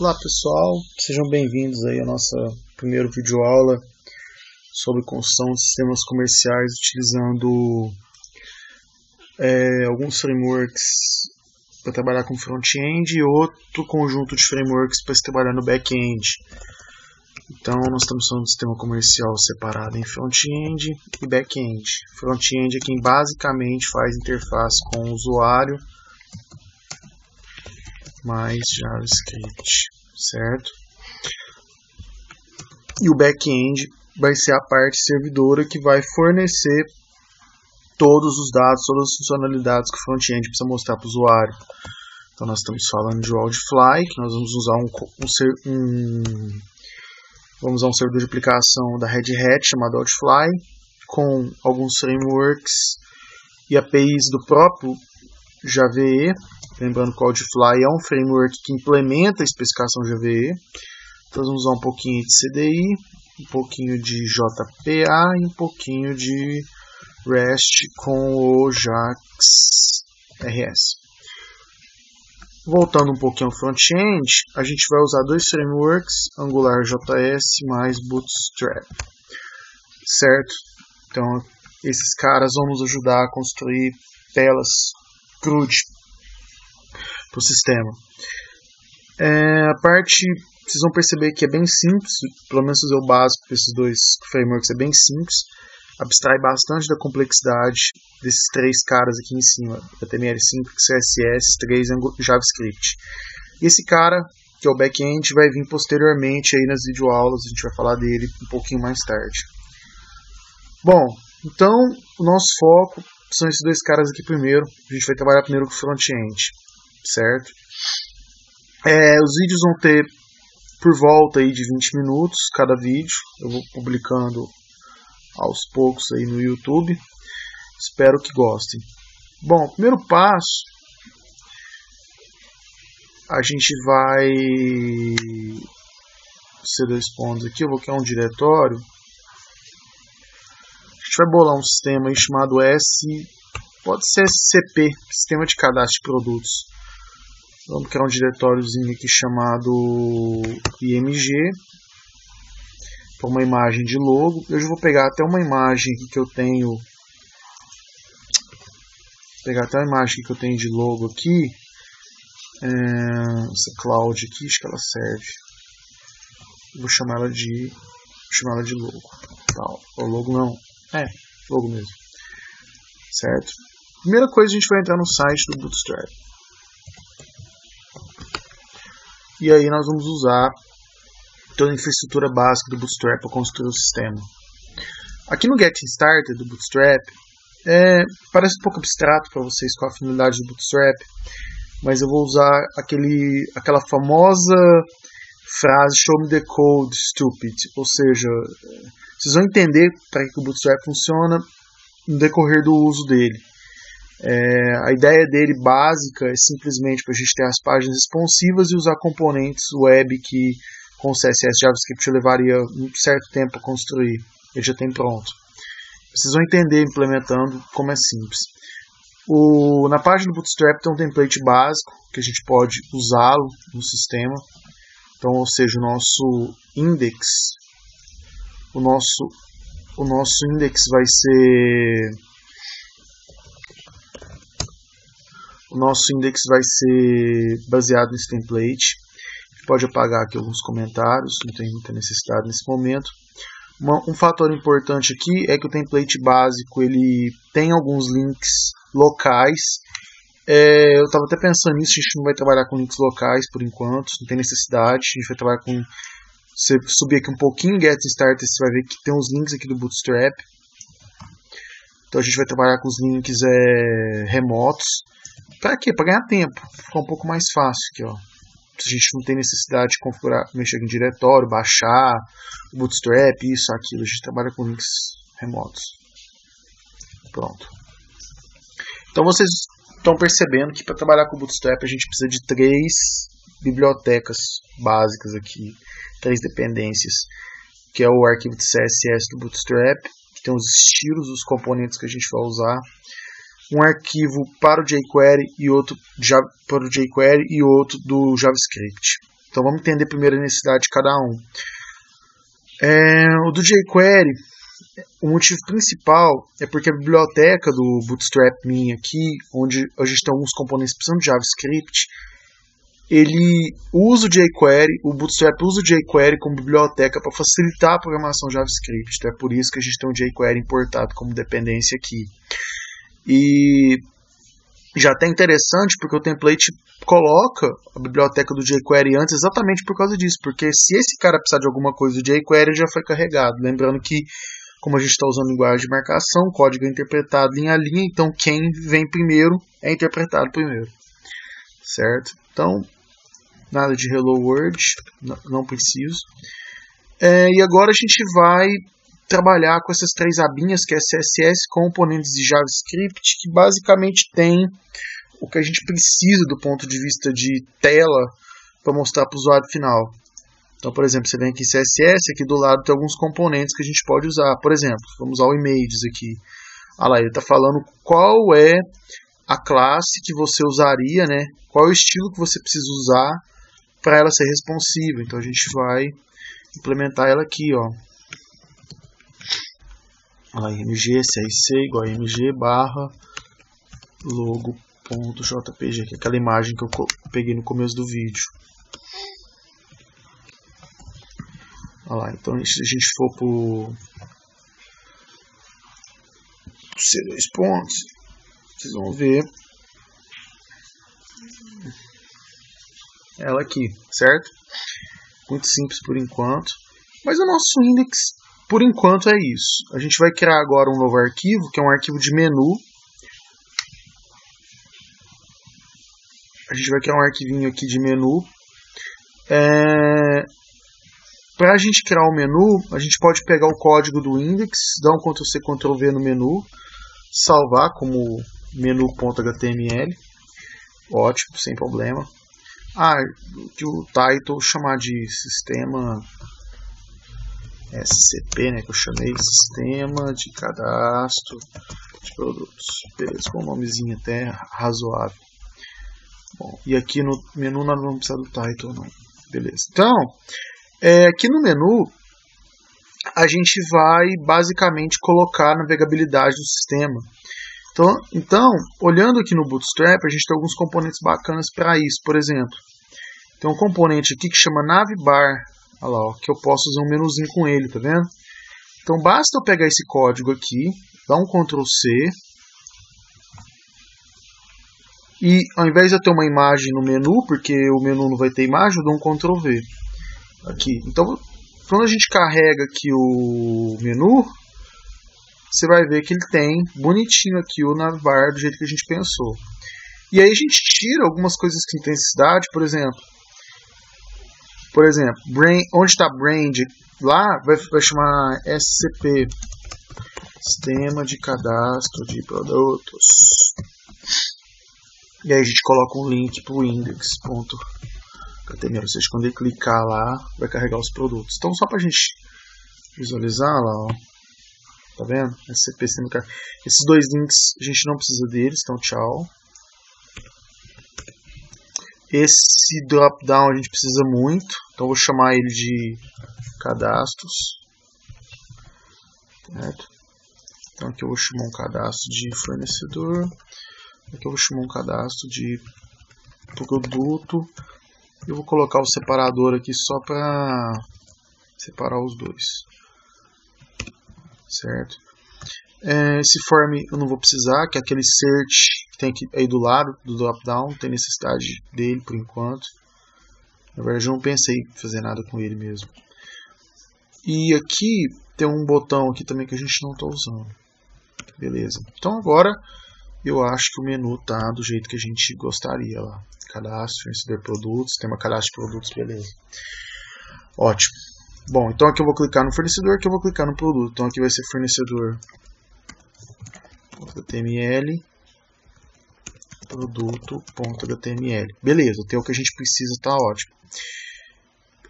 Olá pessoal, sejam bem-vindos aí à nossa primeira videoaula sobre construção de sistemas comerciais utilizando alguns frameworks para trabalhar com front-end e outro conjunto de frameworks para se trabalhar no back-end. Então nós estamos falando de sistema comercial separado em front-end e back-end. Front-end é quem basicamente faz interface com o usuário, mais JavaScript, certo? E o back-end vai ser a parte servidora que vai fornecer todos os dados, todas as funcionalidades que o front-end precisa mostrar para o usuário. Então nós estamos falando de Wildfly, que nós vamos usar um servidor de aplicação da Red Hat chamado Wildfly, com alguns frameworks e APIs do próprio JVE. Lembrando que o Wildfly é um framework que implementa a especificação JVE. Então vamos usar um pouquinho de CDI, um pouquinho de JPA e um pouquinho de REST com o JAX-RS. Voltando um pouquinho ao front-end, a gente vai usar dois frameworks, AngularJS mais Bootstrap. Certo? Então esses caras vão nos ajudar a construir telas CRUD para o sistema. A parte, vocês vão perceber que é bem simples, pelo menos fazer o básico desses dois frameworks é bem simples, abstrai bastante da complexidade desses três caras aqui em cima, HTML5, CSS, 3 e JavaScript. E esse cara, que é o back-end, vai vir posteriormente aí nas videoaulas, a gente vai falar dele um pouquinho mais tarde. Bom, então o nosso foco são esses dois caras aqui primeiro, a gente vai trabalhar primeiro com o front-end. Certo? Os vídeos vão ter por volta aí de 20 minutos cada vídeo. Eu vou publicando aos poucos aí no YouTube. Espero que gostem. Bom, o primeiro passo, a gente vai dois pontos aqui. Eu vou criar um diretório. A gente vai bolar um sistema aí chamado pode ser SCP, Sistema de Cadastro de Produtos. Vamos criar um diretóriozinho aqui chamado IMG para uma imagem de logo. Eu já vou pegar até uma imagem aqui que eu tenho. De logo aqui. Essa cloud aqui, acho que ela serve. Vou chamar ela de logo. Tá, logo não. Logo mesmo. Certo? Primeira coisa, a gente vai entrar no site do Bootstrap. E aí nós vamos usar toda a infraestrutura básica do Bootstrap para construir o sistema. Aqui no Getting Started do Bootstrap, parece um pouco abstrato para vocês com a afinidade do Bootstrap, mas eu vou usar aquela famosa frase "Show me the code, stupid", ou seja, vocês vão entender para que o Bootstrap funciona no decorrer do uso dele. A ideia dele básica é simplesmente para a gente ter as páginas responsivas e usar componentes web que com CSS e JavaScript levaria um certo tempo a construir. Ele já tem pronto. Vocês vão entender implementando como é simples. Na página do Bootstrap tem um template básico que a gente pode usá-lo no sistema. Então, ou seja, o nosso index vai ser baseado nesse template. A gente pode apagar aqui alguns comentários, não tem muita necessidade nesse momento. Um fator importante aqui é que o template básico ele tem alguns links locais. Eu estava até pensando nisso, a gente não vai trabalhar com links locais por enquanto, não tem necessidade. A gente vai trabalhar com... Você subir aqui um pouquinho em Getting Started, você vai ver que tem uns links aqui do Bootstrap. Então a gente vai trabalhar com os links remotos. Para quê? Para ganhar tempo. Ficar um pouco mais fácil aqui, ó. Se a gente não tem necessidade de configurar, mexer em diretório, baixar o Bootstrap, isso, aquilo. A gente trabalha com links remotos. Pronto. Então vocês estão percebendo que para trabalhar com o Bootstrap a gente precisa de 3 bibliotecas básicas aqui. 3 dependências. Que é o arquivo de CSS do Bootstrap, que tem os estilos, os componentes que a gente vai usar. Um arquivo para o jQuery e outro para o jQuery e outro do JavaScript. Então vamos entender primeiro a necessidade de cada um. O do jQuery, o motivo principal é porque a biblioteca do Bootstrap minha aqui, onde a gente tem alguns componentes precisando de JavaScript, ele usa o jQuery, o Bootstrap usa o jQuery como biblioteca para facilitar a programação JavaScript. Então é por isso que a gente tem um jQuery importado como dependência aqui. E já até interessante porque o template coloca a biblioteca do jQuery antes exatamente por causa disso. Porque se esse cara precisar de alguma coisa do jQuery, já foi carregado. Lembrando que, como a gente está usando linguagem de marcação, o código é interpretado linha a linha, então quem vem primeiro é interpretado primeiro. Certo? Então, nada de Hello World, não preciso. E agora a gente vai trabalhar com essas três abinhas, que é CSS, componentes de JavaScript, que basicamente tem o que a gente precisa do ponto de vista de tela para mostrar para o usuário final. Então, por exemplo, você vem aqui em CSS, aqui do lado tem alguns componentes que a gente pode usar. Por exemplo, vamos usar o Images aqui. Olha lá, ele está falando qual é a classe que você usaria, né? Qual é o estilo que você precisa usar para ela ser responsiva. Então a gente vai implementar ela aqui, ó. Olha lá, img crc igual a img barra logo.jpg, que é aquela imagem que eu peguei no começo do vídeo. Olha lá, então se a gente for pro C2 pontos, vocês vão ver ela aqui, certo? Muito simples por enquanto, mas o nosso index por enquanto é isso. A gente vai criar agora um novo arquivo, que é um arquivo de menu. A gente vai criar um arquivinho aqui de menu. Para a gente criar o menu, a gente pode pegar o código do index, dar um Ctrl+C, Ctrl+V no menu, salvar como menu.html. Ótimo, sem problema. Que o title chamar de sistema SCP, né, que eu chamei de Sistema de Cadastro de Produtos. Beleza, com um nomezinho até razoável. Bom, e aqui no menu nós não vamos precisar do title, não. Beleza. Então, aqui no menu, a gente vai basicamente colocar a navegabilidade do sistema. Então, olhando aqui no Bootstrap, a gente tem alguns componentes bacanas para isso. Por exemplo, tem um componente aqui que chama navbar. Olha lá, ó, que eu posso usar um menuzinho com ele, tá vendo? Então basta eu pegar esse código aqui, dar um Ctrl+C, e ao invés de eu ter uma imagem no menu, porque o menu não vai ter imagem, eu dou um Ctrl+V aqui. Então, quando a gente carrega aqui o menu, você vai ver que ele tem bonitinho aqui o navbar do jeito que a gente pensou. E aí a gente tira algumas coisas que não tem necessidade, por exemplo, onde está brand, lá vai chamar SCP, Sistema de Cadastro de Produtos. E aí a gente coloca um link para o index.html, ou seja, quando ele clicar lá, vai carregar os produtos. Então, só para a gente visualizar lá, ó, tá vendo? SCP, Sistema de Cadastro. Esses dois links a gente não precisa deles, então tchau. Esse drop-down a gente precisa muito, então vou chamar ele de cadastros. Certo? Então aqui eu vou chamar um cadastro de fornecedor, aqui eu vou chamar um cadastro de produto. Eu vou colocar o separador aqui só para separar os dois. Certo? Esse form eu não vou precisar, que é aquele search que tem aqui aí do lado do drop-down, não tem necessidade dele por enquanto. Na verdade eu não pensei em fazer nada com ele mesmo. E aqui tem um botão aqui também que a gente não está usando. Beleza. Então agora eu acho que o menu tá do jeito que a gente gostaria lá. Cadastro, fornecedor produtos, tema cadastro de produtos, beleza. Ótimo. Bom, então aqui eu vou clicar no fornecedor, aqui eu vou clicar no produto. Então aqui vai ser fornecedor.html, produto.html. Beleza, tem o que a gente precisa, tá ótimo.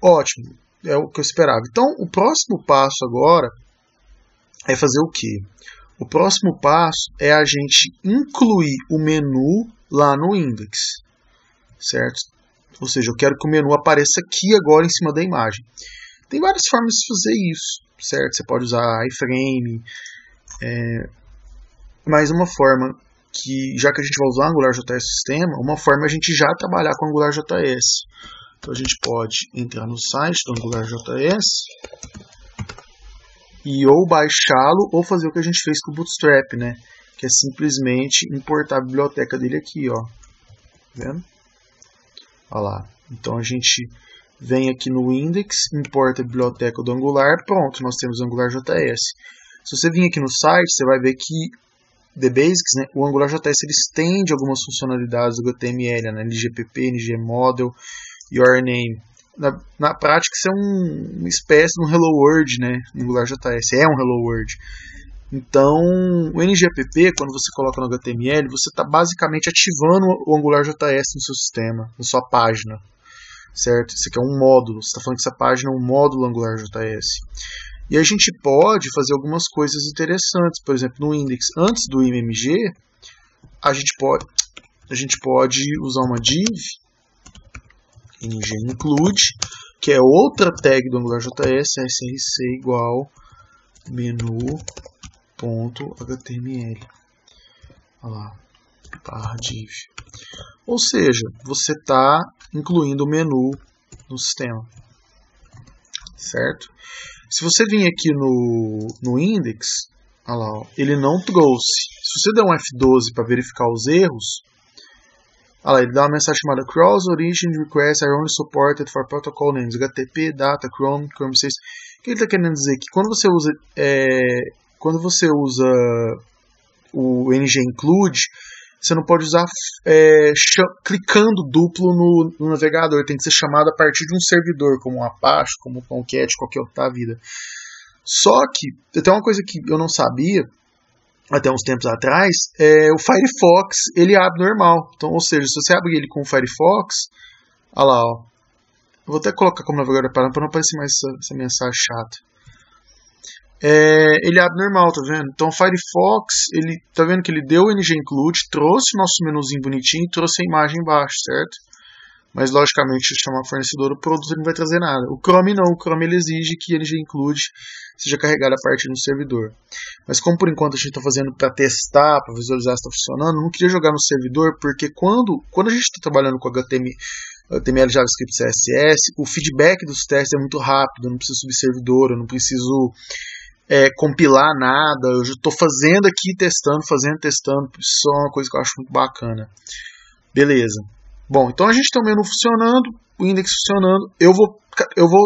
Ótimo, é o que eu esperava. Então, o próximo passo agora é fazer o quê? O próximo passo é a gente incluir o menu lá no index, certo? Ou seja, eu quero que o menu apareça aqui agora em cima da imagem. Tem várias formas de fazer isso, certo? Você pode usar iframe, mas uma forma que, já que a gente vai usar AngularJS Sistema, uma forma é a gente já trabalhar com AngularJS. Então a gente pode entrar no site do AngularJS e ou baixá-lo ou fazer o que a gente fez com o Bootstrap, né? Que é simplesmente importar a biblioteca dele aqui, ó. Tá vendo? Olha lá. Então a gente vem aqui no index, importa a biblioteca do Angular, pronto, nós temos AngularJS. Se você vir aqui no site, você vai ver que The Basics, né, o AngularJS ele estende algumas funcionalidades do HTML, né, LGPP, NGModel, YourName. Na prática, isso é uma espécie de um Hello World, né, no AngularJS, é um Hello World. Então, o NGPP, quando você coloca no HTML, você está basicamente ativando o AngularJS no seu sistema, na sua página, certo? Isso aqui é um módulo, você está falando que essa página é um módulo AngularJS. E a gente pode fazer algumas coisas interessantes, por exemplo, no index, antes do IMG, a gente pode usar uma div, ng-include, que é outra tag do AngularJS, src igual menu.html. Olha lá, /div. Ou seja, você está incluindo o menu no sistema, certo? Se você vir aqui no index, olha lá, ó, ele não trouxe. Se você der um F12 para verificar os erros, olha lá, ele dá uma mensagem chamada Cross Origin Requests are only supported for protocol names, HTTP, Data, Chrome, Chrome 6. O que ele está querendo dizer? Que quando você usa o ng-include, você não pode usar clicando duplo no navegador. Tem que ser chamado a partir de um servidor, como o Apache, como o Tomcat, qualquer outra da vida. Só que, tem uma coisa que eu não sabia, até uns tempos atrás, o Firefox, ele abre normal. Então, ou seja, se você abrir ele com o Firefox, olha lá, ó. Eu vou até colocar como navegador para não aparecer mais essa mensagem chata. Ele abre normal, tá vendo? Então o Firefox, ele tá vendo que ele deu o ng-include, trouxe o nosso menuzinho bonitinho e trouxe a imagem embaixo, certo? Mas logicamente, se chamar fornecedor, o produto ele não vai trazer nada. O Chrome não, o Chrome ele exige que o ng-include seja carregado a partir do servidor. Mas como por enquanto a gente está fazendo para testar, para visualizar se está funcionando, eu não queria jogar no servidor, porque quando a gente está trabalhando com HTML, JavaScript, CSS, o feedback dos testes é muito rápido, eu não preciso subir servidor, eu não preciso compilar nada, eu já estou fazendo aqui, testando, isso é uma coisa que eu acho muito bacana. Beleza. Bom, então a gente tem o menu funcionando, o index funcionando,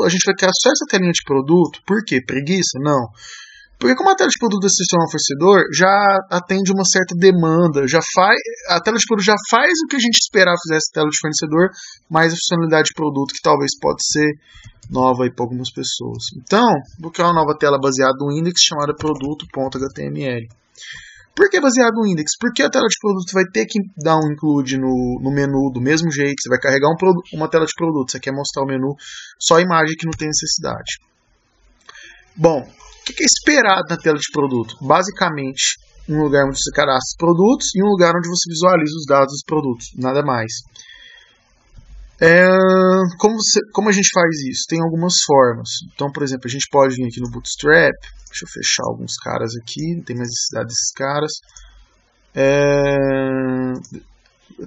a gente vai criar só essa telinha de produto. Por quê? Preguiça? Não. Porque como a tela de produto da sessão fornecedor já atende uma certa demanda, a tela de produto já faz o que a gente esperava fizesse a tela de fornecedor, mais a funcionalidade de produto que talvez pode ser nova para algumas pessoas. Então, vou criar uma nova tela baseada no index chamada produto.html. Por que baseado no index? Porque a tela de produto vai ter que dar um include no menu do mesmo jeito. Você vai carregar uma tela de produto, você quer mostrar o menu, só a imagem que não tem necessidade. Bom, o que é esperado na tela de produto? Basicamente, um lugar onde você cadastra os produtos e um lugar onde você visualiza os dados dos produtos, nada mais. Como a gente faz isso? Tem algumas formas. Então, por exemplo, a gente pode vir aqui no Bootstrap. Deixa eu fechar alguns caras aqui, não tem mais necessidade desses caras.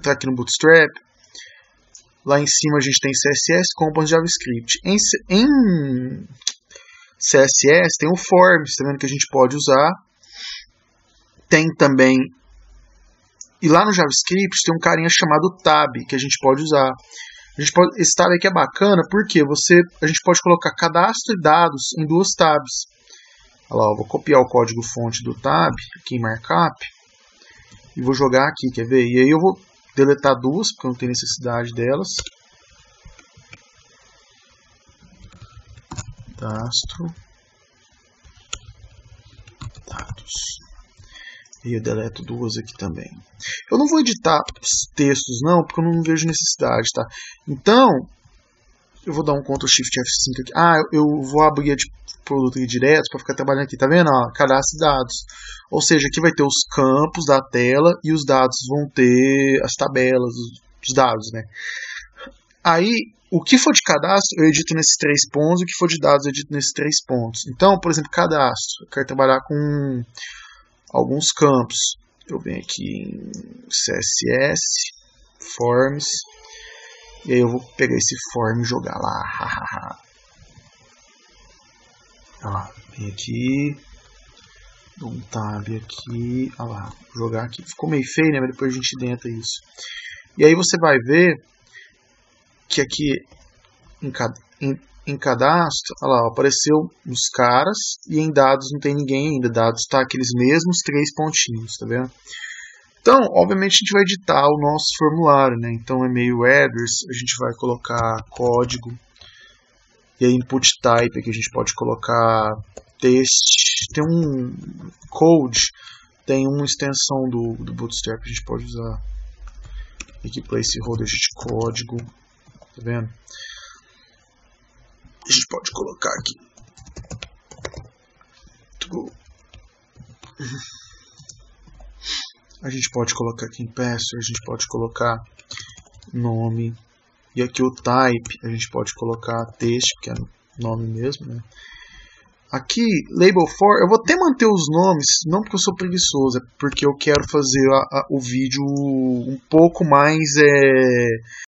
Tá aqui no Bootstrap. Lá em cima a gente tem CSS, Components, JavaScript. Em CSS tem o Forms, tá vendo, que a gente pode usar. Tem também, e lá no JavaScript tem um carinha chamado Tab, que a gente pode usar. Esse tab aqui é bacana porque a gente pode colocar cadastro e dados em duas tabs. Olha lá, eu vou copiar o código fonte do tab aqui em Markup e vou jogar aqui, quer ver? E aí eu vou deletar duas, porque eu não tenho necessidade delas. Cadastro, dados. E eu deleto duas aqui também. Eu não vou editar os textos não, porque eu não vejo necessidade, tá? Então, eu vou dar um Ctrl Shift F5 aqui. Eu vou abrir de produto aqui direto para ficar trabalhando aqui, tá vendo? Cadastro dados. Ou seja, aqui vai ter os campos da tela e os dados vão ter as tabelas, os dados, né? Aí, o que for de cadastro, eu edito nesses 3 pontos, o que for de dados, eu edito nesses 3 pontos. Então, por exemplo, cadastro. Eu quero trabalhar com alguns campos. Eu venho aqui em CSS, Forms, e aí eu vou pegar esse form e jogar lá. Olha lá, vem aqui, dou um tab aqui, olha lá, vou jogar aqui. Ficou meio feio, né? Mas depois a gente denta isso. E aí você vai ver que aqui em cadastro, olha lá, apareceu os caras e em dados não tem ninguém ainda. Dados está aqueles mesmos 3 pontinhos, tá vendo? Então, obviamente a gente vai editar o nosso formulário, né? Então, e-mail address, a gente vai colocar código. E aí, input type, aqui a gente pode colocar text. Tem um code, tem uma extensão do Bootstrap que a gente pode usar. Aqui, placeholder de código. Tá vendo? A gente pode colocar aqui. A gente pode colocar aqui em password, a gente pode colocar nome. E aqui o type, a gente pode colocar text, que é nome mesmo, né? Aqui, label for, eu vou até manter os nomes, não porque eu sou preguiçoso, é porque eu quero fazer o vídeo um pouco mais